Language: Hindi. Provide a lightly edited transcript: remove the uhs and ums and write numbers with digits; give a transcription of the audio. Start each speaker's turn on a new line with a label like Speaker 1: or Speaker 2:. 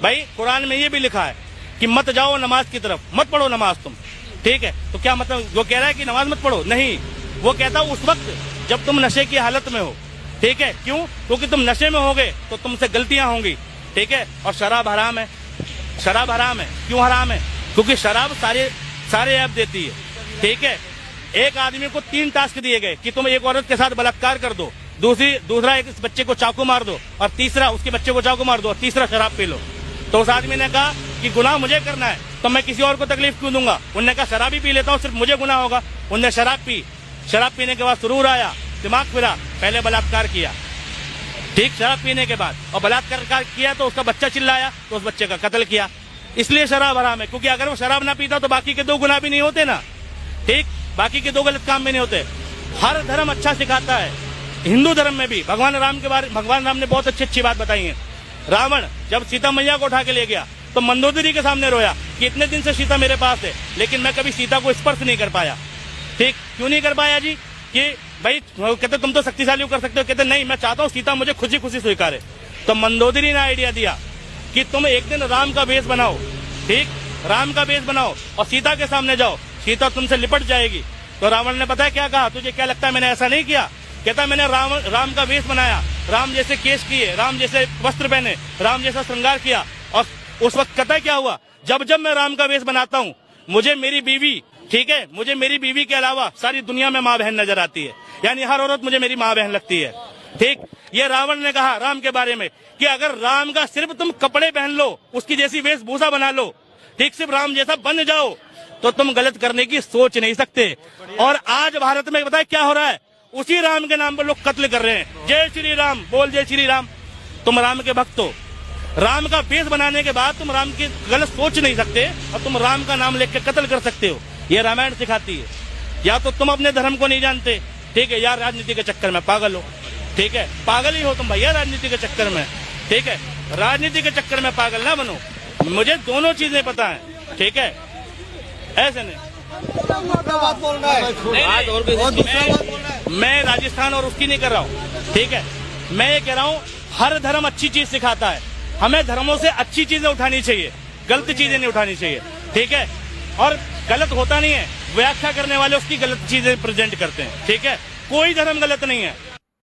Speaker 1: भाई कुरान में ये भी लिखा है कि मत जाओ नमाज की तरफ, मत पढ़ो नमाज तुम, ठीक है। तो क्या मतलब वो कह रहा है कि नमाज मत पढ़ो? नहीं, वो कहता उस वक्त जब तुम नशे की हालत में हो, ठीक है। क्यों? क्योंकि तुम नशे में होगे तो तुमसे गलतियां होंगी, ठीक है। और शराब हराम है, शराब हराम है। क्यों हराम है? क्योंकि शराब सारे ऐप देती है, ठीक है। एक आदमी को 3 टास्क दिए गए कि तुम एक औरत के साथ बलात्कार कर दो, दूसरा एक बच्चे को चाकू मार दो, और तीसरा उसके बच्चे को चाकू मार दो, और तीसरा शराब पी लो। तो उस आदमी ने कहा कि गुनाह मुझे करना है तो मैं किसी और को तकलीफ क्यों दूंगा। उन्होंने कहा शराब ही पी लेता हूँ, सिर्फ मुझे गुनाह होगा। उनने शराब पी, शराब पीने के बाद सुरूर आया, दिमाग फिरा, पहले बलात्कार किया, ठीक, शराब पीने के बाद, और बलात्कार किया तो उसका बच्चा चिल्लाया तो उस बच्चे का कत्ल किया। इसलिए शराब हराम है, क्योंकि अगर वो शराब ना पीता तो बाकी के 2 गुनाह भी नहीं होते ना, ठीक, बाकी के 2 गलत काम भी नहीं होते। हर धर्म अच्छा सिखाता है, हिंदू धर्म में भी भगवान राम ने बहुत अच्छी बात बताई है। रावण जब सीता मैया को उठा के ले गया तो मंदोदरी के सामने रोया कि इतने दिन से सीता मेरे पास है, लेकिन मैं कभी सीता को स्पर्श नहीं कर पाया, ठीक। क्यों नहीं कर पाया जी? कि भाई कहते तुम तो शक्तिशाली कर सकते हो, कहते नहीं, मैं चाहता हूँ सीता मुझे खुशी खुशी स्वीकारे। तो मंदोदरी ने आइडिया दिया कि तुम एक दिन राम का वेश बनाओ, ठीक, राम का वेश बनाओ और सीता के सामने जाओ, सीता तुमसे लिपट जाएगी। तो रावण ने पता है क्या कहा? तुझे क्या लगता है मैंने ऐसा नहीं किया? कहता मैंने राम का वेश बनाया, राम जैसे केश किए, राम जैसे वस्त्र पहने, राम जैसा श्रृंगार किया, और उस वक्त पता है क्या हुआ? जब मैं राम का वेश बनाता हूँ, मुझे मेरी बीवी, ठीक है, मुझे मेरी बीवी के अलावा सारी दुनिया में माँ बहन नजर आती है, यानी हर औरत मुझे मेरी माँ बहन लगती है, ठीक। ये रावण ने कहा राम के बारे में कि अगर राम का सिर्फ तुम कपड़े पहन लो, उसकी जैसी वेशभूषा बना लो, ठीक, सिर्फ राम जैसा बन जाओ, तो तुम गलत करने की सोच नहीं सकते। और आज भारत में बताए क्या हो रहा है? उसी राम के नाम पर लोग कत्ल कर रहे हैं। जय श्री राम बोल, जय श्री राम। तुम राम के भक्त हो, राम का वेश बनाने के बाद तुम राम की गलत सोच नहीं सकते और तुम राम का नाम लेकर कत्ल कर सकते हो। ये रामायण सिखाती है। या तो तुम अपने धर्म को नहीं जानते, ठीक है, या राजनीति के चक्कर में पागल हो, ठीक है, पागल ही हो तुम भैया राजनीति के चक्कर में, ठीक है, राजनीति के चक्कर में पागल ना बनो। मुझे दोनों चीजें पता है, ठीक है, ऐसे नहीं। मैं राजस्थान और उसकी नहीं कर रहा हूँ, ठीक है, मैं ये कह रहा हूँ हर धर्म अच्छी चीज सिखाता है, हमें धर्मों से अच्छी चीजें उठानी चाहिए, गलत चीजें नहीं उठानी चाहिए, ठीक है। और गलत होता नहीं है, व्याख्या करने वाले उसकी गलत चीजें प्रेजेंट करते हैं, ठीक है। कोई धर्म गलत नहीं है,